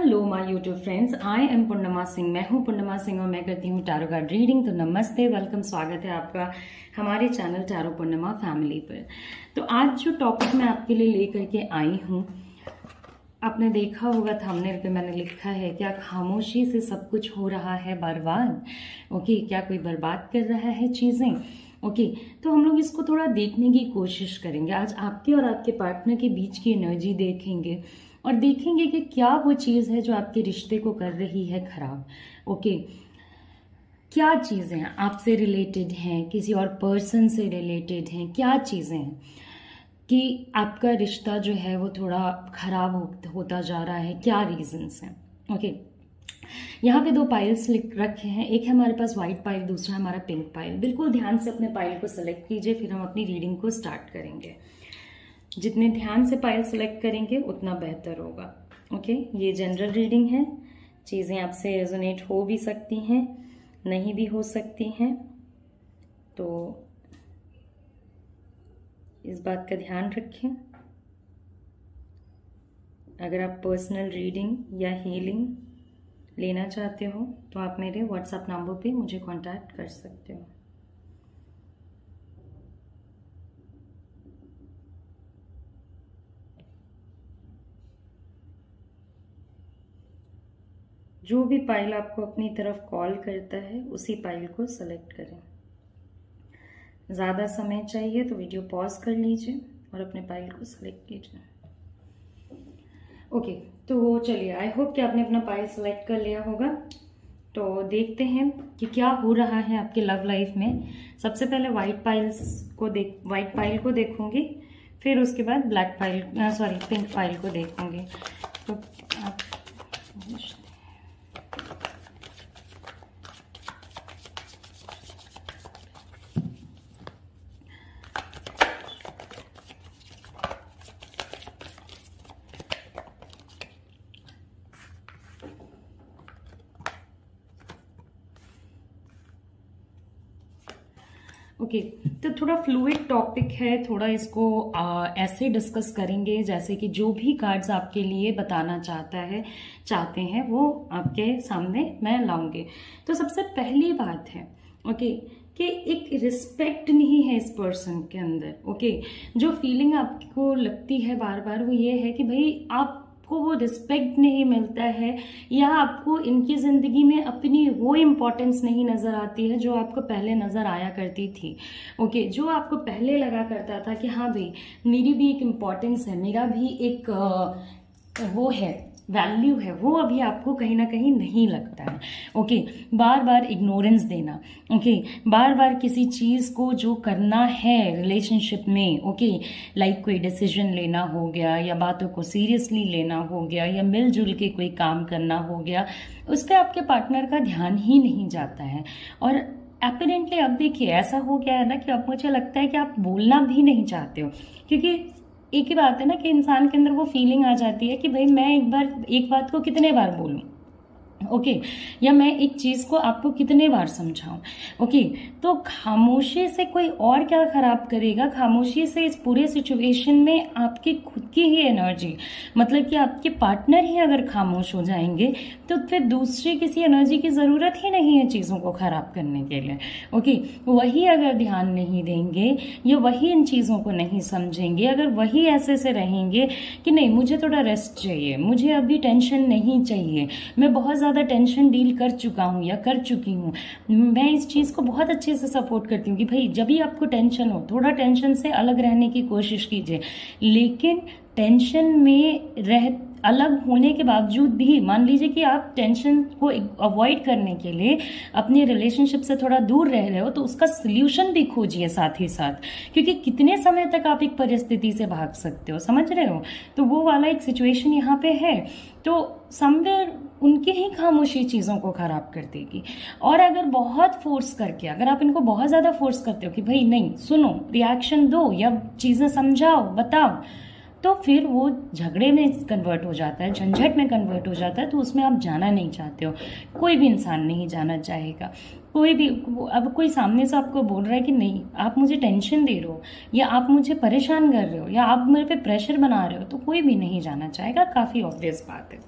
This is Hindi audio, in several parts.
Hello my YouTube friends, I am Purnima Singh. मैं हूं पूर्णिमा सिंह और मैं करती हूं टैरो कार्ड रीडिंग। तो नमस्ते, वेलकम, स्वागत है आपका हमारे चैनल टैरो पूर्णिमा फैमिली पर। तो आज जो टॉपिक मैं आपके लिए लेकर के आई हूं, आपने देखा होगा थंबनेल पे मैंने लिखा है, क्या खामोशी से सब कुछ हो रहा है बर्बाद। ओके, क्या कोई बर्बाद कर रहा है चीजें। ओके, तो हम लोग इसको थोड़ा देखने की कोशिश करेंगे। आज आपके और आपके पार्टनर के बीच की एनर्जी देखेंगे और देखेंगे कि क्या वो चीज़ है जो आपके रिश्ते को कर रही है खराब। ओके, क्या चीज़ें आपसे रिलेटेड हैं, किसी और पर्सन से रिलेटेड हैं, क्या चीज़ें हैं कि आपका रिश्ता जो है वो थोड़ा खराब होता जा रहा है, क्या रीजंस हैं। ओके, यहाँ पे दो पाइल्स रखे हैं, एक है हमारे पास व्हाइट पाइल, दूसरा है हमारा पिंक पाइल। बिल्कुल ध्यान से अपने पाइल को सिलेक्ट कीजिए, फिर हम अपनी रीडिंग को स्टार्ट करेंगे। जितने ध्यान से पाइल सेलेक्ट करेंगे उतना बेहतर होगा। ओके, ये जनरल रीडिंग है, चीज़ें आपसे रेजोनेट हो भी सकती हैं, नहीं भी हो सकती हैं, तो इस बात का ध्यान रखें। अगर आप पर्सनल रीडिंग या हीलिंग लेना चाहते हो तो आप मेरे व्हाट्सएप नंबर पे मुझे कांटेक्ट कर सकते हो। जो भी पाइल आपको अपनी तरफ कॉल करता है उसी पाइल को सेलेक्ट करें। ज़्यादा समय चाहिए तो वीडियो पॉज कर लीजिए और अपने पाइल को सेलेक्ट कीजिए। ओके, तो चलिए, आई होप कि आपने अपना पाइल सेलेक्ट कर लिया होगा। तो देखते हैं कि क्या हो रहा है आपके लव लाइफ में। सबसे पहले व्हाइट पाइल को देखूंगी, फिर उसके बाद पिंक पाइल को देखूंगी। तो आप ओके, तो थोड़ा फ्लूइड टॉपिक है, थोड़ा इसको ऐसे डिस्कस करेंगे जैसे कि जो भी कार्ड्स आपके लिए बताना चाहते हैं वो आपके सामने मैं लाऊंगी। तो सबसे पहली बात है ओके कि एक रिस्पेक्ट नहीं है इस पर्सन के अंदर। ओके, जो फीलिंग आपको लगती है बार बार वो ये है कि भाई आपको वो रिस्पेक्ट नहीं मिलता है, या आपको इनकी जिंदगी में अपनी वो इम्पोर्टेंस नहीं नजर आती है जो आपको पहले नजर आया करती थी। ओके, जो आपको पहले लगा करता था कि हाँ भाई मेरी भी एक इम्पोर्टेंस है, मेरा भी एक वो है, वैल्यू है, वो अभी आपको कहीं ना कहीं नहीं लगता है। ओके, बार बार इग्नोरेंस देना। ओके, बार बार किसी चीज को जो करना है रिलेशनशिप में, ओके, लाइक कोई डिसीजन लेना हो गया, या बातों को सीरियसली लेना हो गया, या मिलजुल के कोई काम करना हो गया, उस पर आपके पार्टनर का ध्यान ही नहीं जाता है। और एपरेंटली अब देखिए ऐसा हो गया है ना कि अब मुझे लगता है कि आप बोलना भी नहीं चाहते हो, क्योंकि एक ही बात है ना कि इंसान के अंदर वो फीलिंग आ जाती है कि भाई मैं एक बात को कितने बार बोलूं। ओके, या मैं एक चीज को आपको कितने बार समझाऊं। ओके, तो खामोशी से कोई और क्या खराब करेगा। खामोशी से इस पूरे सिचुएशन में आपकी खुद की ही एनर्जी, मतलब कि आपके पार्टनर ही अगर खामोश हो जाएंगे तो फिर दूसरी किसी एनर्जी की जरूरत ही नहीं है चीजों को खराब करने के लिए। ओके, वही अगर ध्यान नहीं देंगे या वही इन चीजों को नहीं समझेंगे, अगर वही ऐसे से रहेंगे कि नहीं मुझे थोड़ा रेस्ट चाहिए, मुझे अभी टेंशन नहीं चाहिए, मैं बहुत ज्यादा टेंशन डील कर चुका हूं या कर चुकी हूं, मैं इस चीज को बहुत अच्छे से सपोर्ट करती हूँ कि भाई जब भी आपको टेंशन हो थोड़ा टेंशन से अलग रहने की कोशिश कीजिए। लेकिन टेंशन में अलग होने के बावजूद भी मान लीजिए कि आप टेंशन को अवॉइड करने के लिए अपनी रिलेशनशिप से थोड़ा दूर रह रहे हो, तो उसका सोल्यूशन भी खोजिए साथ ही साथ, क्योंकि कितने समय तक आप एक परिस्थिति से भाग सकते हो, समझ रहे हो। तो वो वाला एक सिचुएशन यहाँ पे है। तो समवेयर उनकी ही खामोशी चीजों को खराब कर देगी। और अगर बहुत फोर्स करके, अगर आप इनको बहुत ज्यादा फोर्स करते हो कि भाई नहीं सुनो, रिएक्शन दो या चीजें समझाओ, बताओ, तो फिर वो झगड़े में कन्वर्ट हो जाता है, झंझट में कन्वर्ट हो जाता है। तो उसमें आप जाना नहीं चाहते हो, कोई भी इंसान नहीं जाना चाहेगा। कोई भी, अब कोई सामने से आपको बोल रहा है कि नहीं आप मुझे टेंशन दे रहे हो या आप मुझे परेशान कर रहे हो या आप मेरे पे प्रेशर बना रहे हो, तो कोई भी नहीं जाना चाहेगा। काफी ऑब्वियस बात है।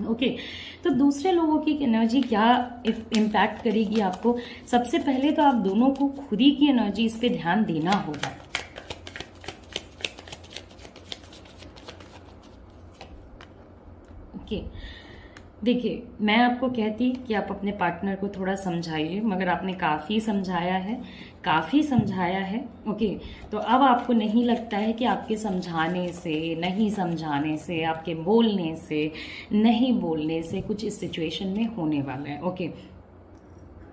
ओके तो दूसरे लोगों की एनर्जी क्या इम्पैक्ट करेगी आपको? सबसे पहले तो आप दोनों को खुद ही की एनर्जी इस पे ध्यान देना होगा। ओके देखिए, मैं आपको कहती कि आप अपने पार्टनर को थोड़ा समझाइए, मगर आपने काफी समझाया है। ओके तो अब आपको नहीं लगता है कि आपके समझाने से, नहीं समझाने से, आपके बोलने से, नहीं बोलने से कुछ इस सिचुएशन में होने वाला है।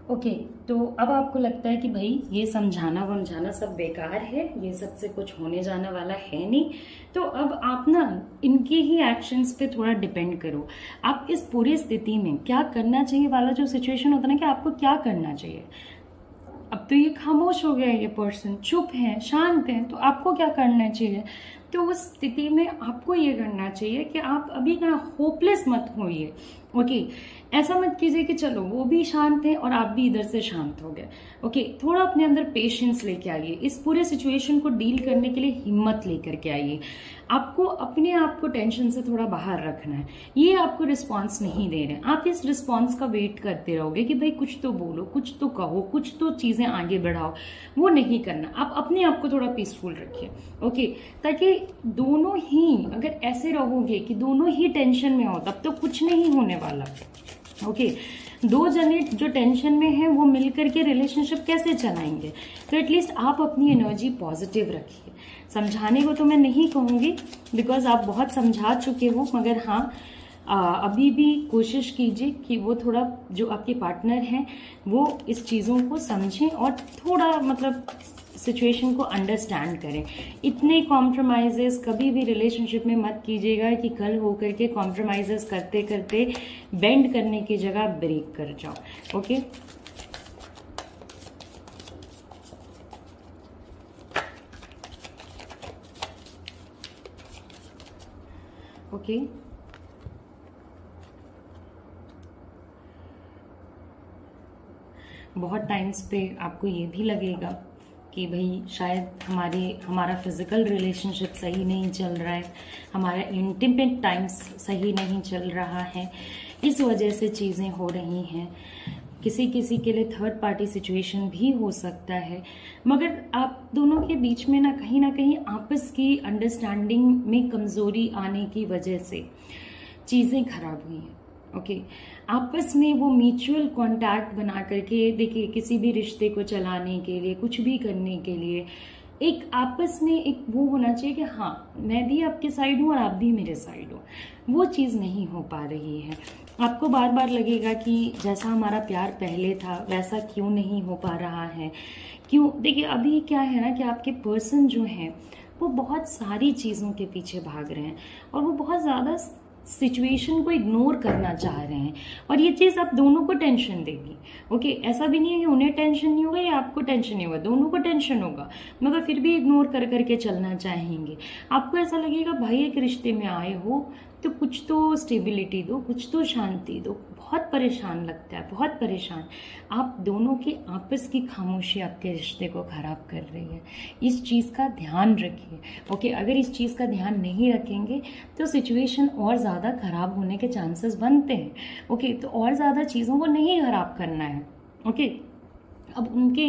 ओके तो अब आपको लगता है कि भाई ये समझाना वमझाना सब बेकार है, ये सबसे कुछ होने जाने वाला है नहीं। तो अब आप ना इनके ही एक्शंस पे थोड़ा डिपेंड करो। आप इस पूरी स्थिति में क्या करना चाहिए वाला जो सिचुएशन होता है ना, कि आपको क्या करना चाहिए। अब तो ये खामोश हो गया है, ये पर्सन चुप है, शांत है, तो आपको क्या करना चाहिए? तो उस स्थिति में आपको ये करना चाहिए कि आप अभी ना होपलेस मत होइए। ओके ऐसा मत कीजिए कि चलो वो भी शांत है और आप भी इधर से शांत हो गए। ओके थोड़ा अपने अंदर पेशेंस लेके आइए, इस पूरे सिचुएशन को डील करने के लिए हिम्मत लेकर के आइए। आपको अपने आप को टेंशन से थोड़ा बाहर रखना है। ये आपको रिस्पॉन्स नहीं दे रहे, आप इस रिस्पॉन्स का वेट करते रहोगे कि भाई कुछ तो बोलो, कुछ तो कहो, कुछ तो चीजें आगे बढ़ाओ, वो नहीं करना। आप अपने आप को थोड़ा पीसफुल रखिए। ओके ताकि दोनों ही, अगर ऐसे रहोगे कि दोनों ही टेंशन में हो, तब तो कुछ नहीं होने वाला। ओके दो जने जो टेंशन में हैं वो मिलकर के रिलेशनशिप कैसे चलाएंगे? तो एटलीस्ट आप अपनी एनर्जी पॉजिटिव रखिए। समझाने को तो मैं नहीं कहूंगी, बिकॉज आप बहुत समझा चुके हो, मगर हाँ अभी भी कोशिश कीजिए कि वो थोड़ा, जो आपके पार्टनर हैं वो इस चीज़ों को समझें और थोड़ा मतलब सिचुएशन को अंडरस्टैंड करें। इतने कॉम्प्रोमाइजेस कभी भी रिलेशनशिप में मत कीजिएगा कि कल होकर के कॉम्प्रोमाइजेस करते करते बेंड करने की जगह ब्रेक कर जाओ। ओके ओके बहुत टाइम्स पे आपको ये भी लगेगा कि भाई शायद हमारा फिजिकल रिलेशनशिप सही नहीं चल रहा है, हमारा इंटीमेट टाइम्स सही नहीं चल रहा है, इस वजह से चीज़ें हो रही हैं। किसी किसी के लिए थर्ड पार्टी सिचुएशन भी हो सकता है, मगर आप दोनों के बीच में ना कहीं आपस की अंडरस्टैंडिंग में कमजोरी आने की वजह से चीज़ें खराब हुई हैं। ओके आपस में वो म्यूचुअल कांटेक्ट बना करके, देखिए किसी भी रिश्ते को चलाने के लिए, कुछ भी करने के लिए एक आपस में एक वो होना चाहिए कि हाँ मैं भी आपके साइड हूँ और आप भी मेरे साइड हो। वो चीज़ नहीं हो पा रही है। आपको बार बार लगेगा कि जैसा हमारा प्यार पहले था वैसा क्यों नहीं हो पा रहा है, क्यों? देखिए अभी क्या है ना कि आपके पर्सन जो हैं वो बहुत सारी चीज़ों के पीछे भाग रहे हैं और वो बहुत ज़्यादा सिचुएशन को इग्नोर करना चाह रहे हैं, और ये चीज़ आप दोनों को टेंशन देगी। ओके ऐसा भी नहीं है कि उन्हें टेंशन नहीं होगा या आपको टेंशन नहीं होगा, दोनों को टेंशन होगा, मगर फिर भी इग्नोर कर करके चलना चाहेंगे। आपको ऐसा लगेगा भाई एक रिश्ते में आए हो तो कुछ तो स्टेबिलिटी दो, कुछ तो शांति दो। बहुत परेशान लगता है, बहुत परेशान। आप दोनों की आपस की खामोशी आपके रिश्ते को खराब कर रही है, इस चीज़ का ध्यान रखिए। ओके अगर इस चीज़ का ध्यान नहीं रखेंगे तो सिचुएशन और ज़्यादा खराब होने के चांसेस बनते हैं। ओके तो और ज़्यादा चीज़ों को नहीं खराब करना है। ओके अब उनके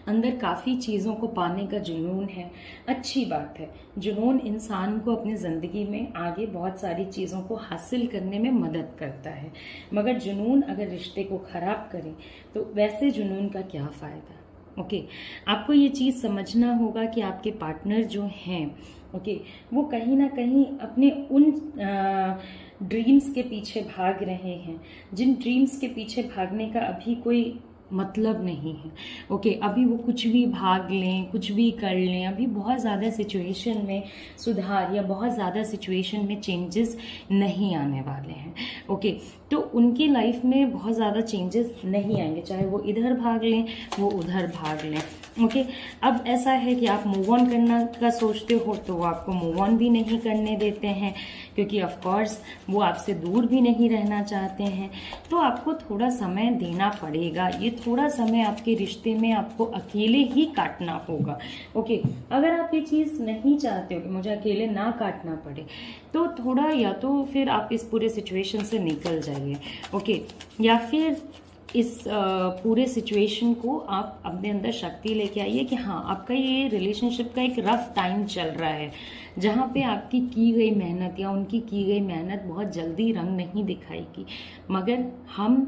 अंदर काफ़ी चीज़ों को पाने का जुनून है, अच्छी बात है। जुनून इंसान को अपनी ज़िंदगी में आगे बहुत सारी चीज़ों को हासिल करने में मदद करता है, मगर जुनून अगर रिश्ते को ख़राब करे तो वैसे जुनून का क्या फ़ायदा। ओके आपको ये चीज़ समझना होगा कि आपके पार्टनर जो हैं ओके वो कहीं ना कहीं अपने उन ड्रीम्स के पीछे भाग रहे हैं, जिन ड्रीम्स के पीछे भागने का अभी कोई मतलब नहीं है। ओके अभी वो कुछ भी भाग लें, कुछ भी कर लें, अभी बहुत ज़्यादा सिचुएशन में सुधार या बहुत ज़्यादा सिचुएशन में चेंजेस नहीं आने वाले हैं। ओके तो उनकी लाइफ में बहुत ज़्यादा चेंजेस नहीं आएंगे, चाहे वो इधर भाग लें वो उधर भाग लें। ओके अब ऐसा है कि आप मूव ऑन करना का सोचते हो तो वो आपको मूव ऑन भी नहीं करने देते हैं, क्योंकि ऑफ कोर्स वो आपसे दूर भी नहीं रहना चाहते हैं। तो आपको थोड़ा समय देना पड़ेगा, ये थोड़ा समय आपके रिश्ते में आपको अकेले ही काटना होगा। ओके अगर आप ये चीज़ नहीं चाहते हो कि मुझे अकेले ना काटना पड़े, तो थोड़ा या तो फिर आप इस पूरे सिचुएशन से निकल जाइए। ओके या फिर इस पूरे सिचुएशन को आप अपने अंदर शक्ति लेके आइए कि हाँ आपका ये रिलेशनशिप का एक रफ टाइम चल रहा है, जहाँ पे आपकी की गई मेहनत या उनकी की गई मेहनत बहुत जल्दी रंग नहीं दिखाएगी, मगर हम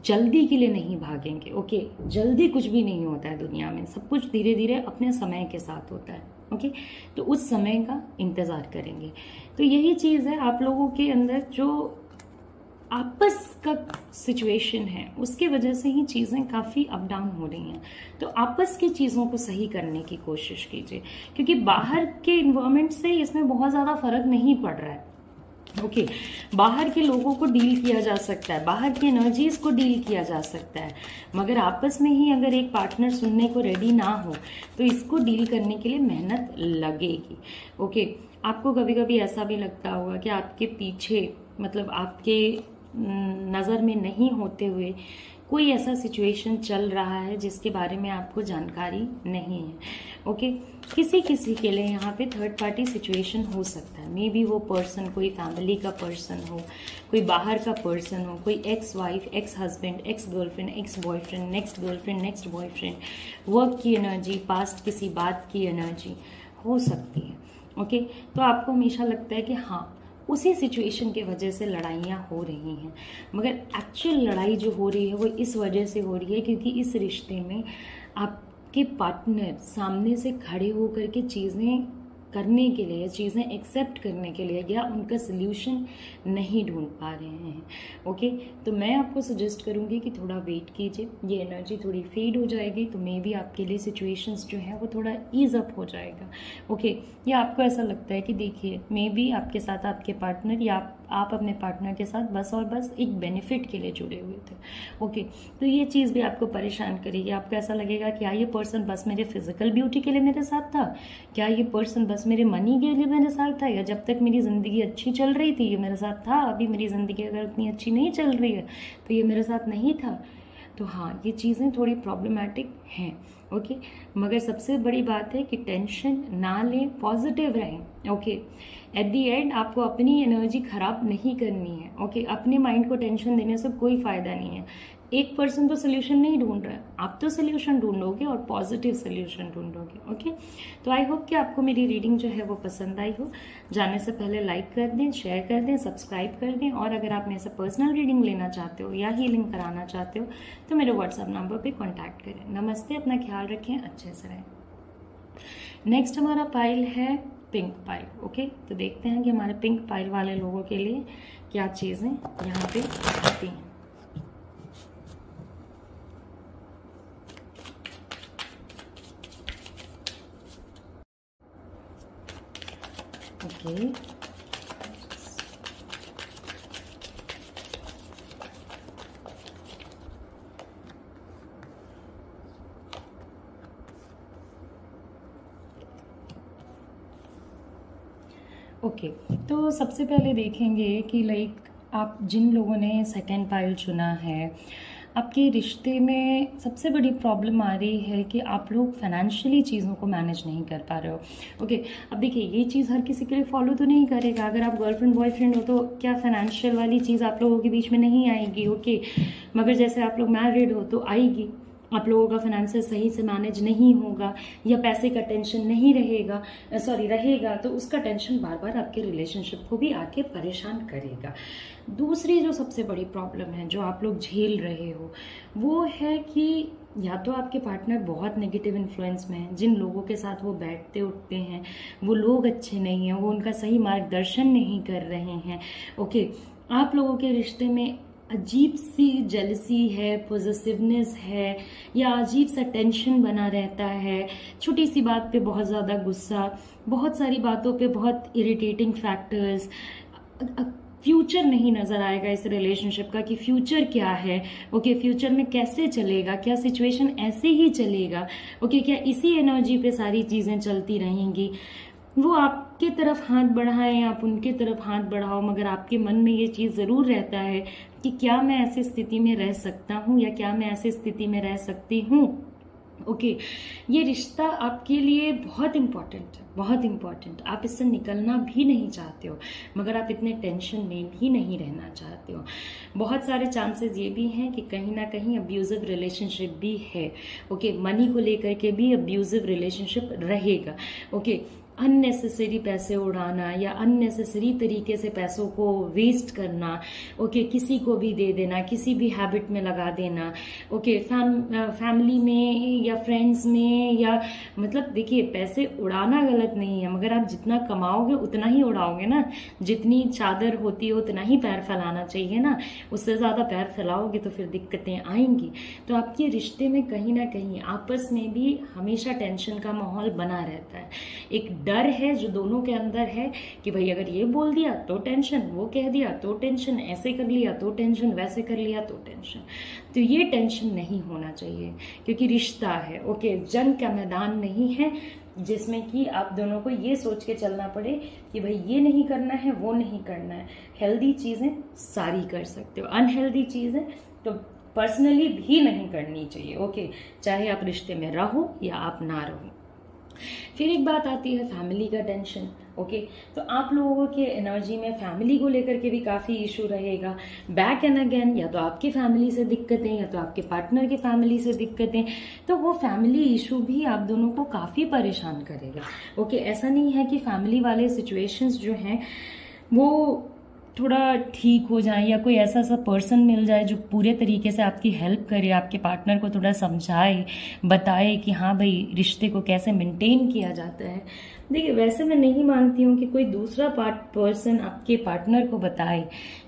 जल्दी के लिए नहीं भागेंगे। ओके जल्दी कुछ भी नहीं होता है दुनिया में, सब कुछ धीरे धीरे अपने समय के साथ होता है। ओके तो उस समय का इंतज़ार करेंगे। तो यही चीज़ है, आप लोगों के अंदर जो आपस का सिचुएशन है उसके वजह से ही चीज़ें काफ़ी अप डाउन हो रही हैं। तो आपस की चीज़ों को सही करने की कोशिश कीजिए, क्योंकि बाहर के इन्वायरमेंट से इसमें बहुत ज़्यादा फर्क नहीं पड़ रहा है। ओके बाहर के लोगों को डील किया जा सकता है, बाहर की एनर्जीज को डील किया जा सकता है, मगर आपस में ही अगर एक पार्टनर सुनने को रेडी ना हो तो इसको डील करने के लिए मेहनत लगेगी। ओके आपको कभी कभी ऐसा भी लगता होगा कि आपके पीछे मतलब आपके नज़र में नहीं होते हुए कोई ऐसा सिचुएशन चल रहा है जिसके बारे में आपको जानकारी नहीं है। ओके किसी किसी के लिए यहाँ पे थर्ड पार्टी सिचुएशन हो सकता है, मे बी वो पर्सन कोई फैमिली का पर्सन हो, कोई बाहर का पर्सन हो, कोई ex wife, ex husband, ex girlfriend, ex boyfriend, next girlfriend, next boyfriend, work की एनर्जी, पास्ट किसी बात की एनर्जी हो सकती है। ओके तो आपको हमेशा लगता है कि हाँ उसी सिचुएशन के वजह से लड़ाइयाँ हो रही हैं, मगर एक्चुअल लड़ाई जो हो रही है वो इस वजह से हो रही है क्योंकि इस रिश्ते में आपके पार्टनर सामने से खड़े होकर के चीज़ें करने के लिए, चीज़ें एक्सेप्ट करने के लिए या उनका सल्यूशन नहीं ढूंढ पा रहे हैं। ओके तो मैं आपको सजेस्ट करूँगी कि थोड़ा वेट कीजिए, ये एनर्जी थोड़ी फेड हो जाएगी तो मे बी आपके लिए सिचुएशंस जो है वो थोड़ा ईज अप हो जाएगा। ओके या आपको ऐसा लगता है कि देखिए मे बी आपके साथ आपके पार्टनर या आप अपने पार्टनर के साथ बस और बस एक बेनिफिट के लिए जुड़े हुए थे। ओके तो ये चीज़ भी आपको परेशान करेगी। आपको ऐसा लगेगा क्या ये पर्सन बस मेरे फिजिकल ब्यूटी के लिए मेरे साथ था, क्या ये पर्सन बस मेरे मनी के लिए मेरे साथ था, या जब तक मेरी ज़िंदगी अच्छी चल रही थी ये मेरे साथ था, अभी मेरी ज़िंदगी अगर उतनी अच्छी नहीं चल रही है तो ये मेरे साथ नहीं था। तो हाँ ये चीज़ें थोड़ी प्रॉब्लमैटिक हैं। ओके मगर सबसे बड़ी बात है कि टेंशन ना लें, पॉजिटिव रहें। ओके एट दी एंड आपको अपनी एनर्जी खराब नहीं करनी है। ओके अपने माइंड को टेंशन देने से कोई फ़ायदा नहीं है। एक पर्सन तो सोल्यूशन नहीं ढूंढ रहा है, आप तो सोल्यूशन ढूंढोगे और पॉजिटिव सोल्यूशन ढूंढोगे। ओके तो आई होप कि आपको मेरी रीडिंग जो है वो पसंद आई हो। जाने से पहले लाइक कर दें, शेयर कर दें, सब्सक्राइब कर दें, और अगर आप मेरे से पर्सनल रीडिंग लेना चाहते हो या हीलिंग कराना चाहते हो तो मेरे व्हाट्सएप नंबर पे कांटेक्ट करें। नमस्ते, अपना ख्याल रखें, अच्छे से रहें। नेक्स्ट हमारा पाइल है पिंक पाइल। ओके तो देखते हैं कि हमारे पिंक पाइल वाले लोगों के लिए क्या चीज़ें यहाँ पे आती हैं। ओके ओके तो सबसे पहले देखेंगे कि लाइक आप जिन लोगों ने सेकंड पाइल चुना है, आपके रिश्ते में सबसे बड़ी प्रॉब्लम आ रही है कि आप लोग फाइनेंशियली चीज़ों को मैनेज नहीं कर पा रहे हो। ओके अब देखिए ये चीज़ हर किसी के लिए फॉलो तो नहीं करेगा। अगर आप गर्लफ्रेंड बॉयफ्रेंड हो तो क्या फाइनेंशियल वाली चीज़ आप लोगों के बीच में नहीं आएगी। ओके मगर जैसे आप लोग मैरिड हो तो आएगी। आप लोगों का फाइनेंशियल सही से मैनेज नहीं होगा या पैसे का टेंशन नहीं रहेगा, रहेगा तो उसका टेंशन बार बार आपके रिलेशनशिप को भी आके परेशान करेगा। दूसरी जो सबसे बड़ी प्रॉब्लम है जो आप लोग झेल रहे हो वो है कि या तो आपके पार्टनर बहुत नेगेटिव इन्फ्लुएंस में है, जिन लोगों के साथ वो बैठते उठते हैं वो लोग अच्छे नहीं हैं, वो उनका सही मार्गदर्शन नहीं कर रहे हैं। ओके आप लोगों के रिश्ते में अजीब सी जेलसी है, पॉजिटिवनेस है, या अजीब सा टेंशन बना रहता है। छोटी सी बात पे बहुत ज़्यादा गुस्सा, बहुत सारी बातों पे बहुत इरिटेटिंग फैक्टर्स, फ्यूचर नहीं नजर आएगा इस रिलेशनशिप का कि फ्यूचर क्या है। ओके, फ्यूचर में कैसे चलेगा, क्या सिचुएशन ऐसे ही चलेगा। ओके, क्या इसी एनर्जी पे सारी चीजें चलती रहेंगी। वो आपके तरफ हाथ बढ़ाएं, आप उनके तरफ हाथ बढ़ाओ, मगर आपके मन में ये चीज जरूर रहता है कि क्या मैं ऐसी स्थिति में रह सकता हूँ या क्या मैं ऐसी स्थिति में रह सकती हूँ। ओके, ये रिश्ता आपके लिए बहुत इंपॉर्टेंट है, बहुत इंपॉर्टेंट। आप इससे निकलना भी नहीं चाहते हो, मगर आप इतने टेंशन में भी नहीं रहना चाहते हो। बहुत सारे चांसेस ये भी हैं कि कहीं ना कहीं अब्यूजिव रिलेशनशिप भी है। ओके, मनी को लेकर के भी अब्यूजिव रिलेशनशिप रहेगा। ओके, अननेसेसरी पैसे उड़ाना या अननेसेसरी तरीके से पैसों को वेस्ट करना। ओके, किसी को भी दे देना, किसी भी हैबिट में लगा देना। ओके, फैमिली में या फ्रेंड्स में, या मतलब देखिए, पैसे उड़ाना गलत नहीं है, मगर आप जितना कमाओगे उतना ही उड़ाओगे ना। जितनी चादर होती है उतना ही पैर फैलाना चाहिए ना। उससे ज्यादा पैर फैलाओगे तो फिर दिक्कतें आएंगी। तो आपके रिश्ते में कहीं ना कहीं आपस में भी हमेशा टेंशन का माहौल बना रहता है। एक डर है जो दोनों के अंदर है कि भाई अगर ये बोल दिया तो टेंशन, वो कह दिया तो टेंशन, ऐसे कर लिया तो टेंशन, वैसे कर लिया तो टेंशन। तो ये टेंशन नहीं होना चाहिए, क्योंकि रिश्ता है। ओके, जंग का मैदान नहीं है जिसमें कि आप दोनों को ये सोच के चलना पड़े कि भाई ये नहीं करना है, वो नहीं करना है। हेल्दी चीजें सारी कर सकते हो, अनहेल्दी चीजें तो पर्सनली भी नहीं करनी चाहिए। ओके, चाहे आप रिश्ते में रहो या आप ना रहो। फिर एक बात आती है फैमिली का टेंशन। ओके, तो आप लोगों के एनर्जी में फैमिली को लेकर के भी काफी इशू रहेगा। बैक एंड अगेन, या तो आपकी फैमिली से दिक्कतें या तो आपके पार्टनर की फैमिली से दिक्कतें। तो वो फैमिली इशू भी आप दोनों को काफी परेशान करेगा। ओके, ऐसा नहीं है कि फैमिली वाले सिचुएशंस जो हैं वो थोड़ा ठीक हो जाए, या कोई ऐसा सा पर्सन मिल जाए जो पूरे तरीके से आपकी हेल्प करे, आपके पार्टनर को थोड़ा समझाए, बताए कि हाँ भाई रिश्ते को कैसे मेंटेन किया जाता है। देखिए, वैसे मैं नहीं मानती हूँ कि कोई दूसरा पर्सन आपके पार्टनर को बताए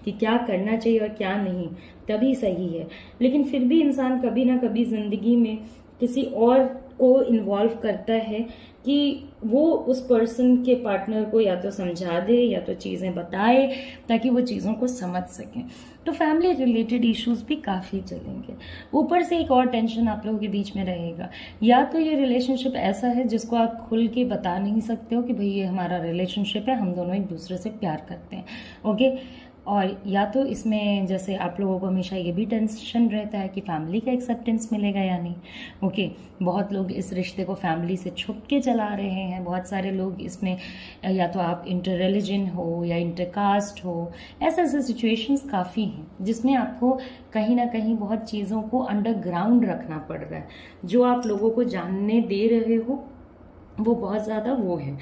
कि क्या करना चाहिए और क्या नहीं, तभी सही है। लेकिन फिर भी इंसान कभी ना कभी जिंदगी में किसी और को इन्वॉल्व करता है कि वो उस पर्सन के पार्टनर को या तो समझा दे या तो चीजें बताए, ताकि वो चीजों को समझ सकें। तो फैमिली रिलेटेड इश्यूज भी काफी चलेंगे। ऊपर से एक और टेंशन आप लोगों के बीच में रहेगा, या तो ये रिलेशनशिप ऐसा है जिसको आप खुल के बता नहीं सकते हो कि भाई ये हमारा रिलेशनशिप है, हम दोनों एक दूसरे से प्यार करते हैं। ओके, और या तो इसमें जैसे आप लोगों को हमेशा ये भी टेंशन रहता है कि फैमिली का एक्सेप्टेंस मिलेगा या नहीं। ओके, बहुत लोग इस रिश्ते को फैमिली से छुप के चला रहे हैं। बहुत सारे लोग इसमें, या तो आप इंटर रिलीजन हो या इंटरकास्ट हो, ऐसे ऐसे सिचुएशंस काफ़ी हैं जिसमें आपको कहीं ना कहीं बहुत चीज़ों को अंडरग्राउंड रखना पड़ रहा है। जो आप लोगों को जानने दे रहे हो वो बहुत ज़्यादा वो है।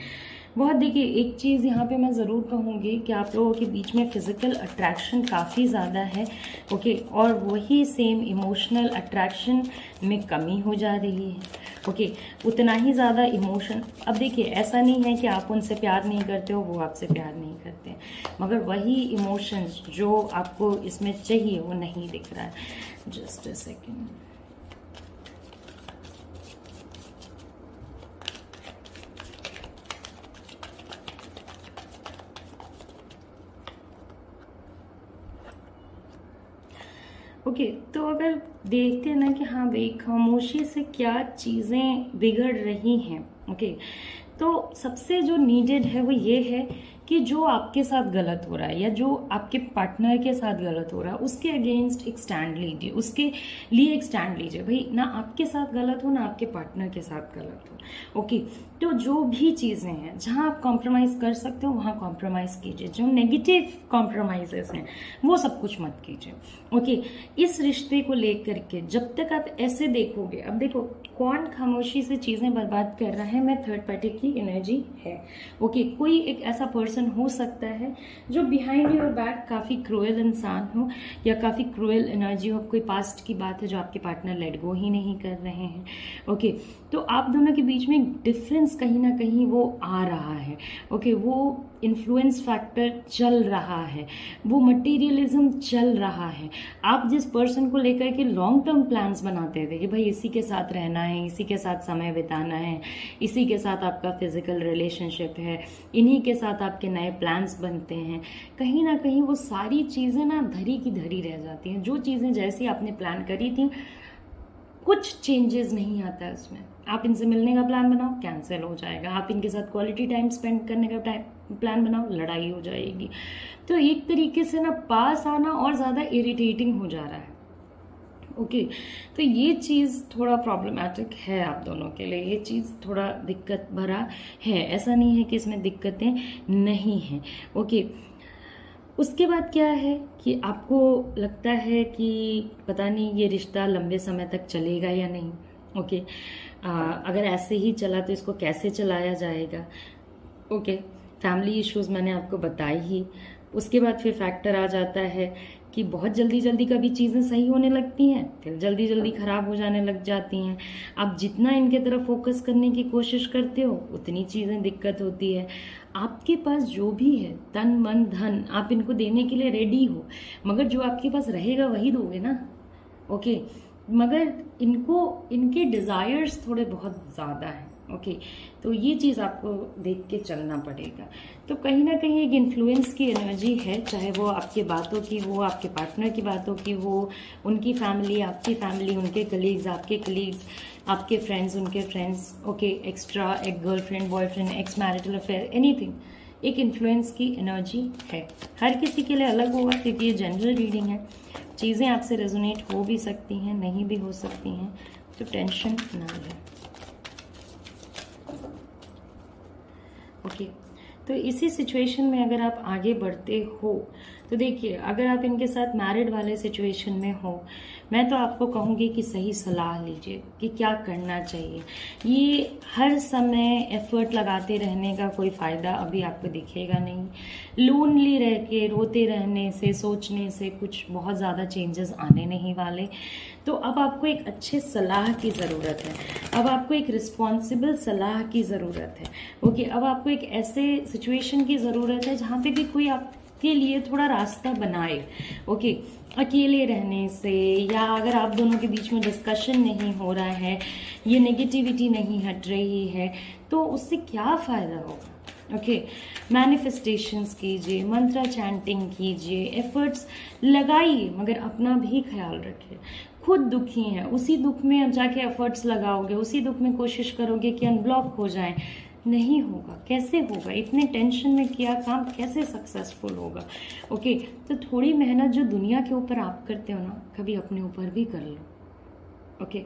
बहुत देखिए, एक चीज़ यहाँ पे मैं ज़रूर कहूँगी कि आप लोगों के बीच में फिजिकल अट्रैक्शन काफ़ी ज़्यादा है। ओके, और वही सेम इमोशनल अट्रैक्शन में कमी हो जा रही है। ओके, उतना ही ज़्यादा इमोशन, अब देखिए ऐसा नहीं है कि आप उनसे प्यार नहीं करते हो, वो आपसे प्यार नहीं करते, मगर वही इमोशंस जो आपको इसमें चाहिए वो नहीं दिख रहा है। Just a second. ओके, तो अगर देखते हैं ना कि हाँ भाई खामोशी से क्या चीज़ें बिगड़ रही हैं। ओके, तो सबसे जो नीडेड है वो ये है कि जो आपके साथ गलत हो रहा है या जो आपके पार्टनर के साथ गलत हो रहा है उसके अगेंस्ट एक स्टैंड लीजिए, उसके लिए एक स्टैंड लीजिए। भाई ना आपके साथ गलत हो ना आपके पार्टनर के साथ गलत हो। ओके, तो जो भी चीज़ें हैं जहां आप कॉम्प्रोमाइज़ कर सकते हो वहां कॉम्प्रोमाइज़ कीजिए। जो नेगेटिव कॉम्प्रोमाइजेस हैं वो सब कुछ मत कीजिए। ओके, इस रिश्ते को लेकर के जब तक आप ऐसे देखोगे, अब देखो कौन खामोशी से चीज़ें बर्बाद कर रहा है, मैं थर्ड पार्टी की एनर्जी है। ओके, कोई एक ऐसा पर्सन हो सकता है जो बिहाइंड योर बैक काफ़ी क्रूएल इंसान हो या काफ़ी क्रूएल एनर्जी हो। कोई पास्ट की बात है जो आपके पार्टनर लेट गो ही नहीं कर रहे हैं। ओके, तो आप दोनों के बीच में डिफरेंस कहीं ना कहीं वो आ रहा है। ओके, वो इन्फ्लुएंस फैक्टर चल रहा है, वो मटेरियलिज्म चल रहा है। आप जिस पर्सन को लेकर के लॉन्ग टर्म प्लान्स बनाते थे कि भाई इसी के साथ रहना है, इसी के साथ समय बिताना है, इसी के साथ आपका फिजिकल रिलेशनशिप है, इन्हीं के साथ आपकी आपके नए प्लान्स बनते हैं, कहीं ना कहीं वो सारी चीज़ें ना धरी की धरी रह जाती हैं। जो चीज़ें जैसी आपने प्लान करी थी कुछ चेंजेस नहीं आता है उसमें। आप इनसे मिलने का प्लान बनाओ, कैंसिल हो जाएगा। आप इनके साथ क्वालिटी टाइम स्पेंड करने का प्लान बनाओ, लड़ाई हो जाएगी। तो एक तरीके से ना पास आना और ज़्यादा इरिटेटिंग हो जा रहा है। ओके, तो ये चीज़ थोड़ा प्रॉब्लमेटिक है आप दोनों के लिए। ये चीज़ थोड़ा दिक्कत भरा है, ऐसा नहीं है कि इसमें दिक्कतें नहीं हैं। ओके, उसके बाद क्या है कि आपको लगता है कि पता नहीं ये रिश्ता लंबे समय तक चलेगा या नहीं। ओके, अगर ऐसे ही चला तो इसको कैसे चलाया जाएगा। ओके, फैमिली इश्यूज मैंने आपको बताई ही। उसके बाद फिर फैक्टर आ जाता है कि बहुत जल्दी जल्दी कभी चीज़ें सही होने लगती हैं, फिर जल्दी जल्दी खराब हो जाने लग जाती हैं। आप जितना इनके तरफ फोकस करने की कोशिश करते हो उतनी चीज़ें दिक्कत होती है। आपके पास जो भी है तन मन धन आप इनको देने के लिए रेडी हो, मगर जो आपके पास रहेगा वही दोगे ना। ओके, मगर इनको इनके डिज़ायर्स थोड़े बहुत ज़्यादा हैं। ओके, तो ये चीज़ आपको देख के चलना पड़ेगा। तो कहीं ना कहीं एक इन्फ्लुएंस की एनर्जी है, चाहे वो आपकी बातों की हो, आपके पार्टनर की बातों की हो, उनकी फैमिली, आपकी फैमिली, उनके कलीग्स, आपके कलीग्स, आपके फ्रेंड्स, उनके फ्रेंड्स। ओके, एक्स्ट्रा एक girlfriend, boyfriend, x marital affair, anything, एक इन्फ्लुएंस की एनर्जी है। हर किसी के लिए अलग होगा क्योंकि ये जनरल रीडिंग है। चीज़ें आपसे रेजोनेट हो भी सकती हैं, नहीं भी हो सकती हैं, तो टेंशन ना लें। ओके, तो इसी सिचुएशन में अगर आप आगे बढ़ते हो तो देखिए, अगर आप इनके साथ मैरिड वाले सिचुएशन में हो, मैं तो आपको कहूँगी कि सही सलाह लीजिए कि क्या करना चाहिए। ये हर समय एफर्ट लगाते रहने का कोई फ़ायदा अभी आपको दिखेगा नहीं। लोनली रह के रोते रहने से, सोचने से कुछ बहुत ज़्यादा चेंजेस आने नहीं वाले। तो अब आपको एक अच्छे सलाह की ज़रूरत है, अब आपको एक रिस्पॉन्सिबल सलाह की ज़रूरत है। ओके, अब आपको एक ऐसे सिचुएशन की ज़रूरत है जहाँ पे भी कोई आपके लिए थोड़ा रास्ता बनाए। ओके, अकेले रहने से, या अगर आप दोनों के बीच में डिस्कशन नहीं हो रहा है, ये नेगेटिविटी नहीं हट रही है, तो उससे क्या फ़ायदा होगा। ओके, मैनिफेस्टेशंस कीजिए, मंत्रा चैंटिंग कीजिए, एफर्ट्स लगाइए, मगर अपना भी ख्याल रखिए। खुद दुखी हैं, उसी दुख में अब जाके एफर्ट्स लगाओगे, उसी दुख में कोशिश करोगे कि अनब्लॉक हो जाए, नहीं होगा। कैसे होगा? इतने टेंशन में किया काम कैसे सक्सेसफुल होगा। ओके, तो थोड़ी मेहनत जो दुनिया के ऊपर आप करते हो ना, कभी अपने ऊपर भी कर लो। ओके,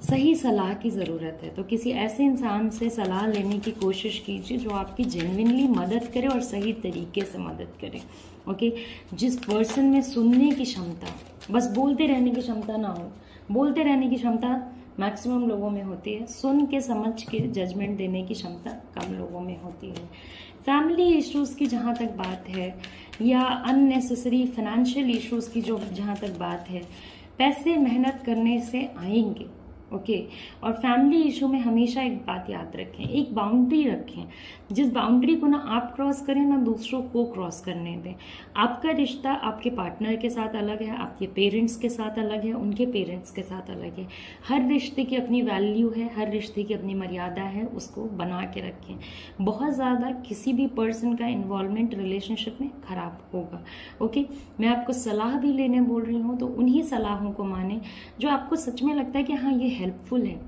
सही सलाह की ज़रूरत है, तो किसी ऐसे इंसान से सलाह लेने की कोशिश कीजिए जो आपकी जेन्युइनली मदद करे और सही तरीके से मदद करे। ओके, जिस पर्सन में सुनने की क्षमता, बस बोलते रहने की क्षमता ना हो। बोलते रहने की क्षमता मैक्सिमम लोगों में होती है, सुन के समझ के जजमेंट देने की क्षमता कम लोगों में होती है। फैमिली इश्यूज़ की जहाँ तक बात है, या अननेसेसरी फाइनेंशियल इश्यूज़ की जो जहाँ तक बात है, पैसे मेहनत करने से आएंगे। ओके, और फैमिली इशू में हमेशा एक बात याद रखें, एक बाउंड्री रखें। जिस बाउंड्री को ना आप क्रॉस करें ना दूसरों को क्रॉस करने दें। आपका रिश्ता आपके पार्टनर के साथ अलग है, आपके पेरेंट्स के साथ अलग है, उनके पेरेंट्स के साथ अलग है। हर रिश्ते की अपनी वैल्यू है, हर रिश्ते की अपनी मर्यादा है, उसको बना के रखें। बहुत ज़्यादा किसी भी पर्सन का इन्वॉल्वमेंट रिलेशनशिप में खराब होगा। ओके, मैं आपको सलाह भी लेने बोल रही हूँ तो उन्हीं सलाहों को माने जो आपको सच में लगता है कि हाँ ये हेल्पफुल है।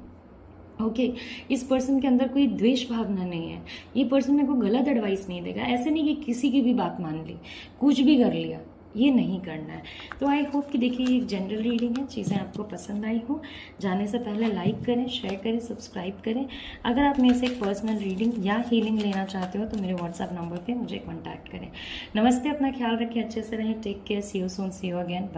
ओके, इस पर्सन के अंदर कोई द्वेष भावना नहीं है, ये पर्सन मेरे को गलत एडवाइस नहीं देगा। ऐसे नहीं कि किसी की भी बात मान ली, कुछ भी कर लिया, ये नहीं करना है। तो आई होप कि देखिए ये एक जनरल रीडिंग है, चीज़ें आपको पसंद आई हो। जाने से पहले लाइक करें, शेयर करें, सब्सक्राइब करें। अगर आप मेरे से एक पर्सनल रीडिंग या हीलिंग लेना चाहते हो तो मेरे व्हाट्सएप नंबर पे मुझे कॉन्टैक्ट करें। नमस्ते, अपना ख्याल रखें, अच्छे से रहें, take care, see you soon, see you again.